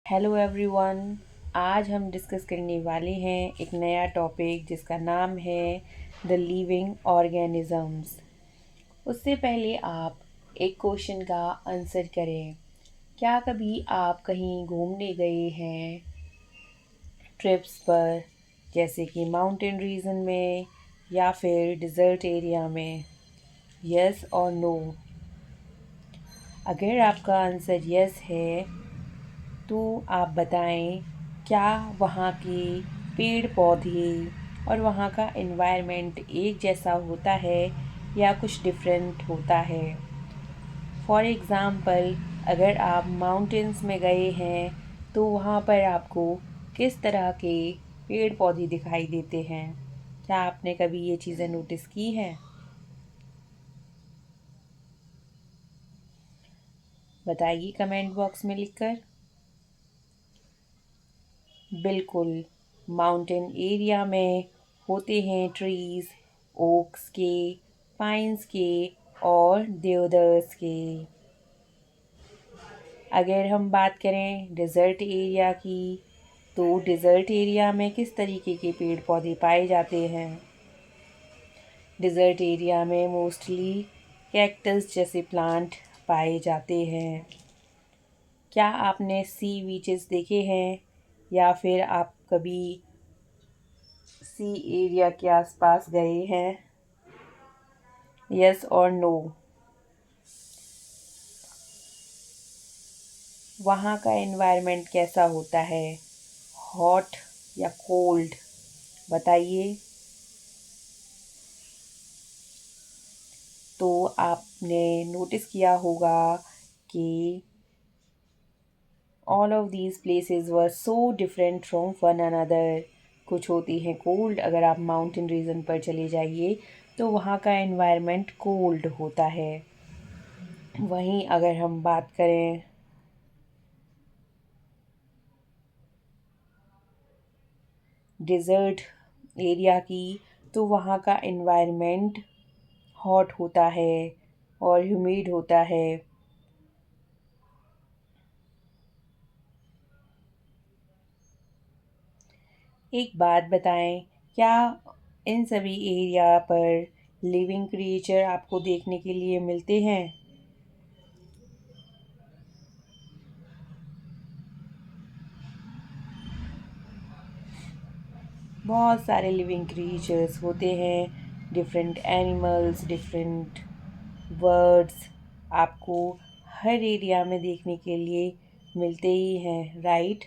Hello everyone. आज हम discuss करने वाले हैं एक नया टॉपिक जिसका नाम है द लिविंग ऑर्गेनिजम्स। उससे पहले आप एक क्वेश्चन का आंसर करें। क्या कभी आप कहीं घूमने गए हैं ट्रिप्स पर, जैसे कि माउंटेन रीजन में या फिर डिज़र्ट एरिया में? यस और नो? अगर आपका आंसर यस है तो आप बताएं, क्या वहाँ के पेड़ पौधे और वहाँ का एनवायरनमेंट एक जैसा होता है या कुछ डिफरेंट होता है? फॉर एग्ज़ाम्पल, अगर आप माउंटेन्स में गए हैं तो वहाँ पर आपको किस तरह के पेड़ पौधे दिखाई देते हैं? क्या आपने कभी ये चीज़ें नोटिस की हैं? बताइए कमेंट बॉक्स में लिखकर। बिल्कुल, माउंटेन एरिया में होते हैं ट्रीज, ओक्स के, पाइन्स के और देवदार्स के। अगर हम बात करें डेजर्ट एरिया की, तो डेजर्ट एरिया में किस तरीके के पेड़ पौधे पाए जाते हैं? डेजर्ट एरिया में मोस्टली कैक्टस जैसे प्लांट पाए जाते हैं। क्या आपने सी बीचेस देखे हैं या फिर आप कभी सी एरिया के आसपास गए हैं? यस और नो? वहाँ का एनवायरनमेंट कैसा होता है, हॉट या कोल्ड? बताइए। तो आपने नोटिस किया होगा कि all of these places were so different from one another. कुछ होती हैं कोल्ड, अगर आप माउंटेन रीजन पर चले जाइए तो वहाँ का एनवायरनमेंट कोल्ड होता है। वहीं अगर हम बात करें डिज़र्ट एरिया की, तो वहाँ का एनवायरनमेंट हॉट होता है और ह्यूमिड होता है। एक बात बताएं, क्या इन सभी एरिया पर लिविंग क्रिएचर आपको देखने के लिए मिलते हैं? बहुत सारे लिविंग क्रिएचर्स होते हैं, डिफरेंट एनिमल्स, डिफरेंट बर्ड्स आपको हर एरिया में देखने के लिए मिलते ही हैं, राइट?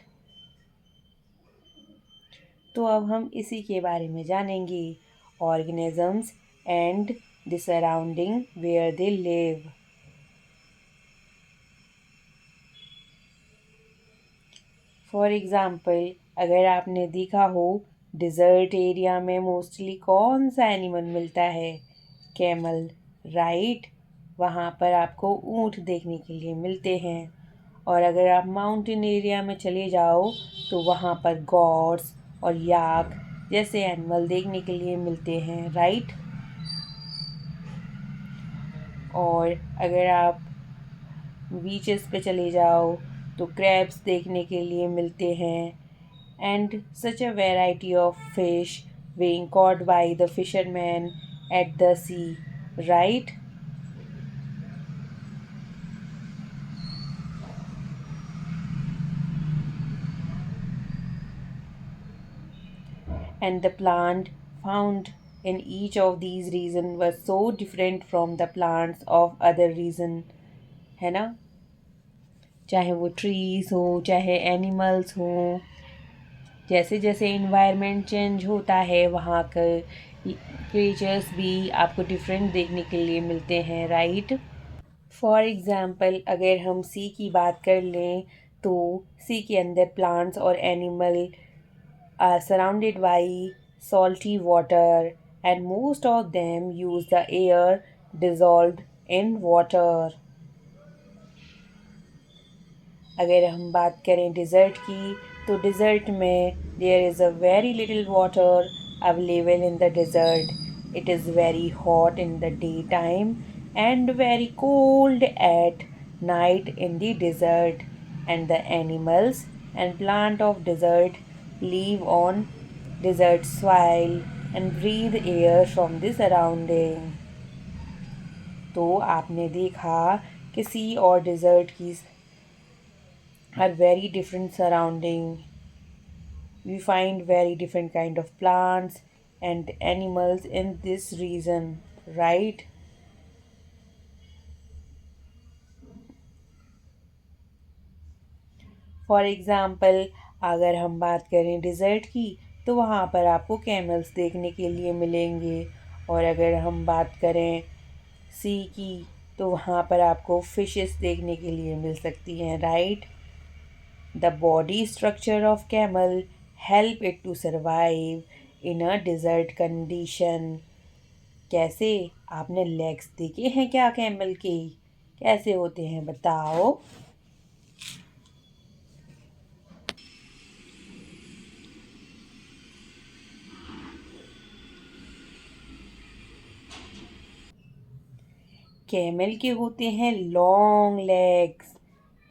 तो अब हम इसी के बारे में जानेंगे, organisms and the surrounding where they live. For example, अगर आपने देखा हो डिज़र्ट एरिया में मोस्टली कौन सा एनिमल मिलता है? Camel, right? वहाँ पर आपको ऊँट देखने के लिए मिलते हैं। और अगर आप माउंटेन एरिया में चले जाओ तो वहाँ पर गॉड्स और याक जैसे एनिमल देखने के लिए मिलते हैं, राइट? और अगर आप बीचेस पे चले जाओ तो क्रैब्स देखने के लिए मिलते हैं, and such a variety of fish being caught by the fishermen at the sea, right? And the plant found in each of these regions was so different from the plants of other region, है ना? चाहे वो trees हो, चाहे animals हो, जैसे जैसे environment change होता है वहाँ के क्रिएचर्स भी आपको डिफरेंट देखने के लिए मिलते हैं, राइट? फॉर एग्ज़ाम्पल, अगर हम सी की बात कर लें तो सी के अंदर प्लांट्स और animal are surrounded by salty water, and most of them use the air dissolved in water. अगर हम बात करें डिज़र्ट की, तो डिज़र्ट में there is a very little water available in the desert. It is very hot in the daytime and very cold at night in the desert, and the animals and plant of desert live on desert soil and breathe air from the surrounding. तो आपने देखा कि सी और desert की are very different surrounding. We find very different kind of plants and animals in this region, right? For example अगर हम बात करें डिज़र्ट की तो वहाँ पर आपको कैमल्स देखने के लिए मिलेंगे और अगर हम बात करें सी की तो वहाँ पर आपको फिशेस देखने के लिए मिल सकती हैं, right? The body structure of camel help it to survive in a desert condition. कैसे? आपने लेग्स देखे हैं क्या कैमल के? कैसे होते हैं बताओ? कैमल के होते हैं लॉन्ग लेग्स,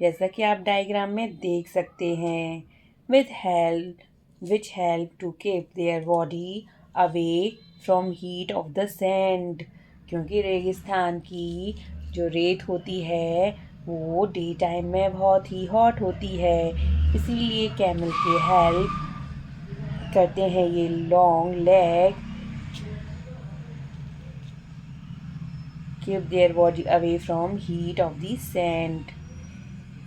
जैसा कि आप डायग्राम में देख सकते हैं, with help which help to keep their body away from heat of the sand. क्योंकि रेगिस्तान की जो रेत होती है वो डे टाइम में बहुत ही हॉट होती है, इसीलिए कैमल के हेल्प करते हैं ये long leg keep their body away from heat of the sand.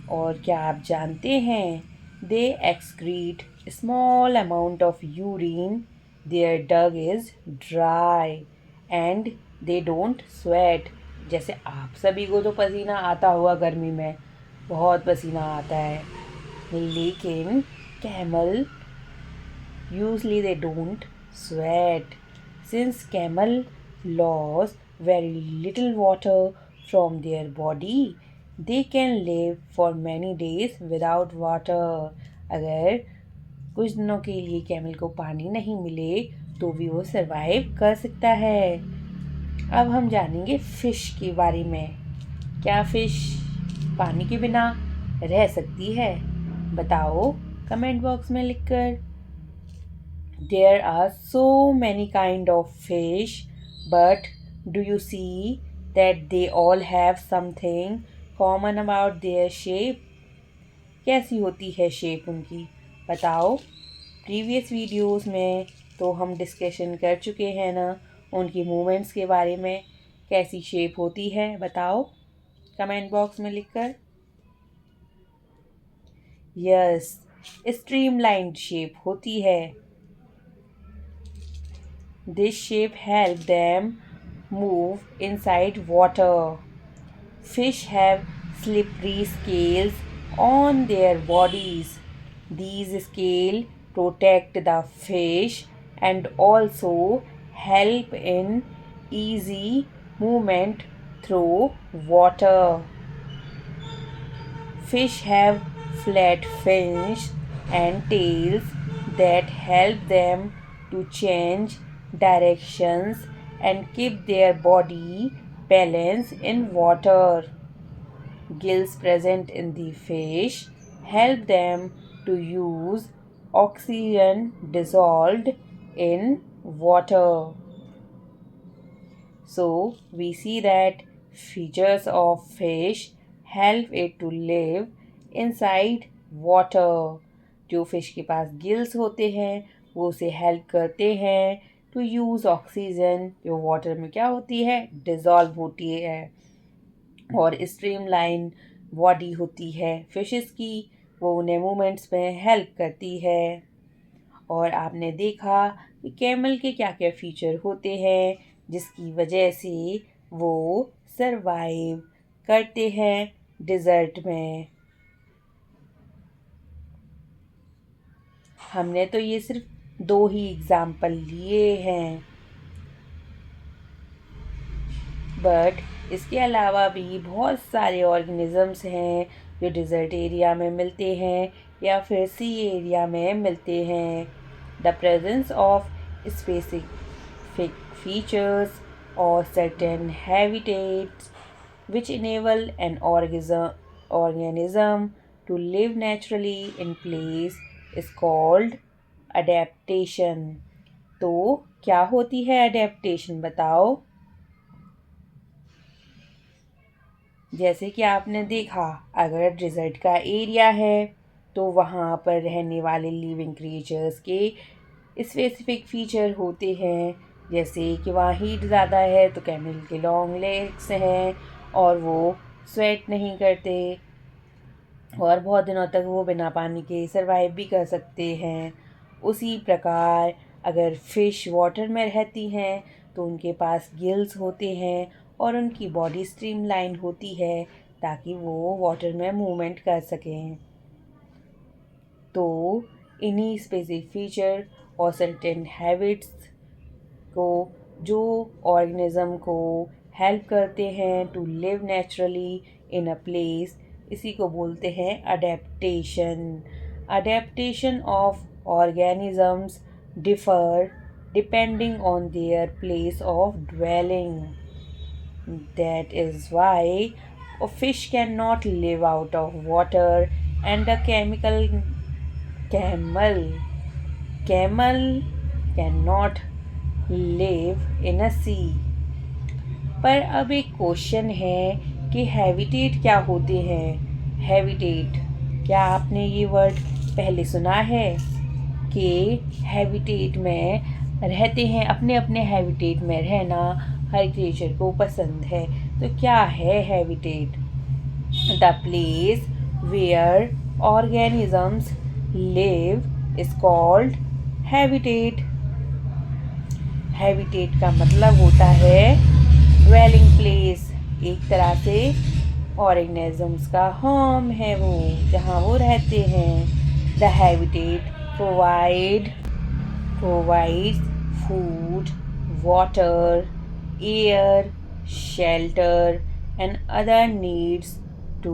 और क्या आप जानते हैं they excrete a small amount of urine, their dung is dry and they don't sweat. जैसे आप सभी को तो पसीना आता हुआ गर्मी में, बहुत पसीना आता है, लेकिन camel usually they don't sweat. Since camel lose very little water from their body, they can live for many days without water. अगर कुछ दिनों के लिए कैमल को पानी नहीं मिले तो भी वो सरवाइव कर सकता है. अब हम जानेंगे फिश के बारे में. क्या फिश पानी के बिना रह सकती है? बताओ कमेंट बॉक्स में लिखकर. There are so many kind of fish, but do you see that they all have something common about their shape? कैसी होती है शेप उनकी? बताओ. प्रीवियस वीडियोस में तो हम डिस्कशन कर चुके हैं ना उनकी मूवमेंट्स के बारे में. कैसी शेप होती है बताओ कमेंट बॉक्स में लिखकर. यस, स्ट्रीमलाइंड शेप होती है. This shape helps them move inside water. Fish have slippery scales on their bodies. These scales protect the fish and also help in easy movement through water. Fish have flat fins and tails that help them to change directions and keep their body balanced in water. Gills present in the fish help them to use oxygen dissolved in water. So we see that features of fish help it to live inside water. जो fish के पास gills होते हैं वो उसे help करते हैं to use oxygen, जो water में क्या होती है डिज़ोल्व होती है. और स्ट्रीमलाइन बॉडी होती है फिशेस की, वो उन्हें मूवमेंट्स में हेल्प करती है. और आपने देखा कि कैमल के क्या क्या फीचर होते हैं जिसकी वजह से वो सरवाइव करते हैं डिज़र्ट में. हमने तो ये सिर्फ 2 ही एग्ज़ाम्पल लिए हैं, बट इसके अलावा भी बहुत सारे ऑर्गेनिज़म्स हैं जो डिज़र्ट एरिया में मिलते हैं या फिर सी एरिया में मिलते हैं. The presence of specific features or certain habitats which enable an organism to live naturally in place is called adaptation. तो क्या होती है adaptation बताओ? जैसे कि आपने देखा, अगर डिज़र्ट का एरिया है तो वहाँ पर रहने वाले लिविंग क्रिएचर्स के स्पेसिफिक फीचर होते हैं। जैसे कि वहाँ हीट ज़्यादा है तो कैमल के लॉन्ग लेग्स हैं और वो स्वेट नहीं करते और बहुत दिनों तक वो बिना पानी के सरवाइव भी कर सकते हैं। उसी प्रकार अगर फ़िश वाटर में रहती हैं तो उनके पास गिल्स होते हैं और उनकी बॉडी स्ट्रीमलाइन होती है ताकि वो वाटर में मूवमेंट कर सकें। तो इन्हीं स्पेसिफिक फीचर और सर्टेन हैबिट्स को जो ऑर्गेनिज्म को हेल्प करते हैं to live naturally in a place, इसी को बोलते हैं adaptation. Adaptation of organisms differ depending on their place of dwelling. That is why a fish cannot live out of water and a camel camel cannot live in a sea. पर अब एक question है कि habitat क्या होते हैं? Habitat, क्या आपने ये वर्ड पहले सुना है कि हैबिटेट में रहते हैं, अपने अपने हैबिटेट में रहना हर क्रिएचर को पसंद है। तो क्या है habitat? The place where organisms live is called habitat. Habitat का मतलब होता है ड्वेलिंग प्लेस, एक तरह से ऑर्गेनिजम्स का होम है वो, जहाँ वो रहते हैं। The habitat provides food, water, air, shelter, and other needs to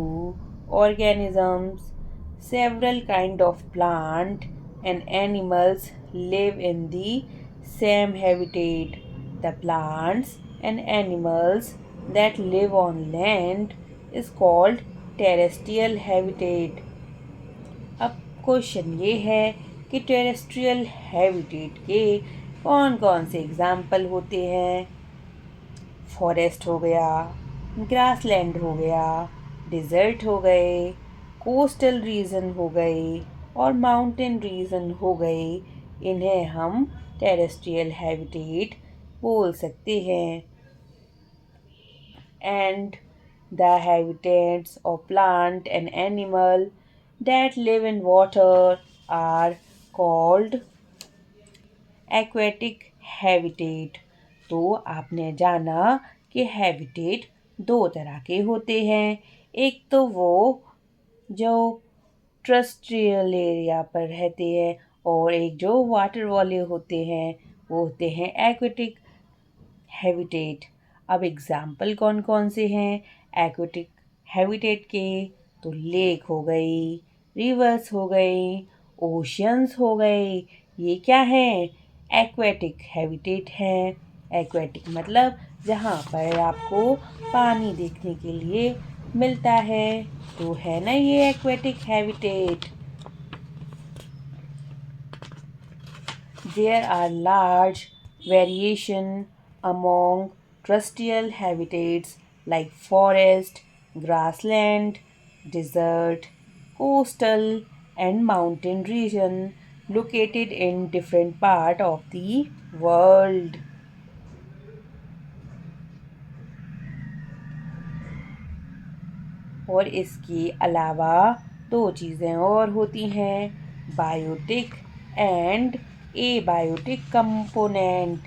organisms. Several kind of plant and animals live in the same habitat. The plants and animals that live on land is called terrestrial habitat. अब question ये है कि terrestrial habitat के कौन कौन से example होते हैं? फॉरेस्ट हो गया, ग्रासलैंड हो गया, डिज़र्ट हो गए, कोस्टल रीजन हो गए और माउंटेन रीजन हो गए। इन्हें हम टेरेस्ट्रियल हैबिटेट बोल सकते हैं। And the habitats of plant and animal that live in water are called aquatic habitat. तो आपने जाना कि हैबिटेट दो तरह के होते हैं। एक तो वो जो ट्रस्ट्रियल एरिया पर रहते हैं और एक जो वाटर वाले होते हैं वो होते हैं एक्वेटिक हैबिटेट। अब एग्जाम्पल कौन कौन से हैं एक्वेटिक हैबिटेट के? तो लेक हो गई, रिवर्स हो गई, ओशियंस हो गए। ये क्या है? एक्वेटिक हैबिटेट है। एक्वेटिक मतलब जहाँ पर आपको पानी देखने के लिए मिलता है, तो है ना ये aquatic habitat. There are large variation among terrestrial habitats like forest, grassland, desert, coastal, and mountain region located in different part of the world. और इसके अलावा दो चीज़ें और होती हैं, बायोटिक एंड एबायोटिक कंपोनेंट।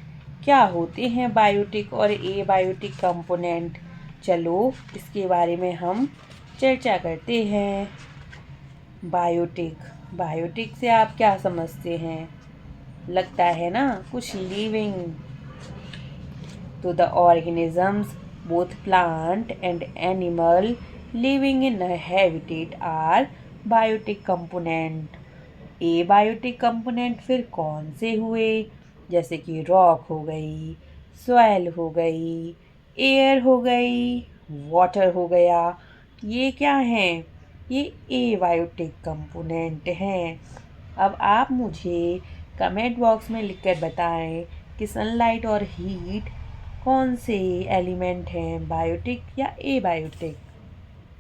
क्या होते हैं बायोटिक और एबायोटिक कंपोनेंट? चलो इसके बारे में हम चर्चा करते हैं। बायोटिक से आप क्या समझते हैं? लगता है ना कुछ लिविंग। तो the organisms, both plant and animal living in a habitat are biotic component. Abiotic component फिर कौन से हुए? जैसे कि रॉक हो गई, सॉइल हो गई, एयर हो गई, वाटर हो गया। ये क्या हैं? ये एबायोटिक कंपोनेंट हैं। अब आप मुझे कमेंट बॉक्स में लिखकर बताएं कि सनलाइट और हीट कौन से एलिमेंट हैं, बायोटिक या एबायोटिक।